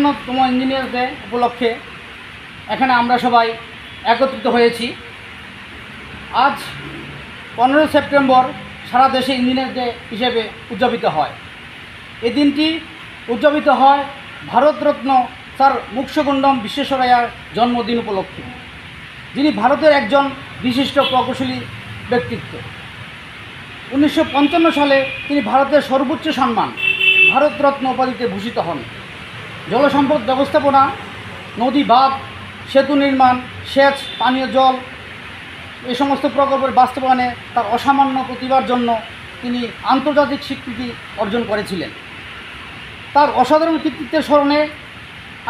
55তম engineers day উপলক্ষে এখানে আমরা সবাই একত্রিত হয়েছি। আজ 15 সেপ্টেম্বর সারা দেশে ইঞ্জিনিয়ার ডে হিসেবে উদযাপিত হয়। এই দিনটি উদযাপিত হয় ভারতরত্ন স্যার মোক্ষগুণ্ডম বিশ্বেশ্বরাইয়ার জন্মদিন উপলক্ষে, যিনি ভারতের একজন বিশিষ্ট প্রকৌশলী ব্যক্তিত্ব। 1955 সালে তিনি ভারতের সর্বোচ্চ সম্মান ভারতরত্ন উপাধিতে ভূষিত হন। জলসম্পদ ব্যবস্থাপনা, নদী বাঁধ, সেতু নির্মাণ, সেচ, পানীয় জল এই সমস্ত প্রকল্পের বাস্তবায়নে তার অসামান্য প্রতিভার জন্য তিনি আন্তর্জাতিক স্বীকৃতি অর্জন করেছিলেন। তার অসাধারণ কৃতিত্বের স্মরণে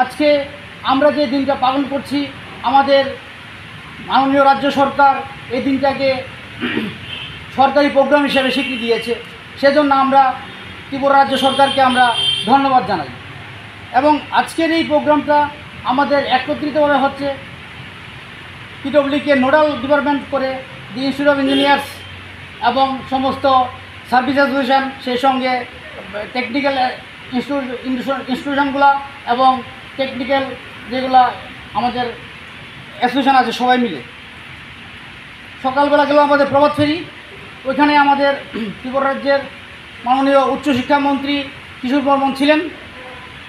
আজকে আমরা যে দিনটা পালন করছি, আমাদের মাননীয় রাজ্য সরকার এই দিনটাকে সরকারি প্রোগ্রাম হিসেবে স্বীকৃতি দিয়েছে। সেজন্য আমরা ত্রিপুরা রাজ্য সরকারকে আমরা ধন্যবাদ জানাই। এবং আজকের এই প্রোগ্রামটা আমাদের একত্রিতভাবে হচ্ছে পিডব্লিউকে নোডাল ডিপার্টমেন্ট করে দি ইনস্টিটিউট অফ ইঞ্জিনিয়ার্স এবং সমস্ত সার্ভিস অ্যাসোসিয়েশন, সেই সঙ্গে টেকনিক্যাল ইনস্টিটিউশনগুলো এবং টেকনিক্যাল যেগুলো আমাদের অ্যাসোসিয়েশন আছে সবাই মিলে। সকালবেলা গেল আমাদের প্রভাত ফেরি, ওইখানে আমাদের ত্রিপুরা রাজ্যের মাননীয় উচ্চশিক্ষামন্ত্রী কিশোর বর্মন ছিলেন।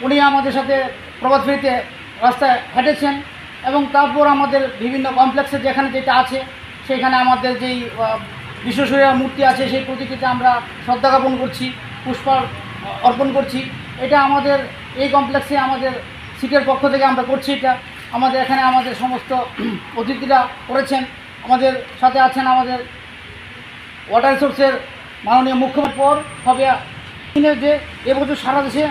উনি আমাদের সাথে প্রভাত ফেরিতে রাস্তায় হেঁটেছেন এবং তারপর আমাদের বিভিন্ন কমপ্লেক্সে যেখানে যেটা আছে সেখানে আমাদের যেই বিশ্বেশ্বরাইয়ার মূর্তি আছে সেই প্রতিকৃতিতে আমরা শ্রদ্ধা জ্ঞাপন করছি, পুষ্প অর্পণ করছি। এটা আমাদের এই কমপ্লেক্সে আমাদের সিটের পক্ষ থেকে আমরা করছি। এটা আমাদের এখানে আমাদের সমস্ত অতিথিরা করেছেন। আমাদের সাথে আছেন আমাদের ওয়াটার রিসোর্সের মাননীয় মুখ্যমন্ত্রী। পর হবে যে এবছর সারা দেশে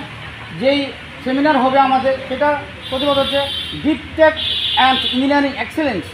যেই সেমিনার হবে আমাদের, সেটা প্রতিবাদ হচ্ছে deep tech and engineering excellence.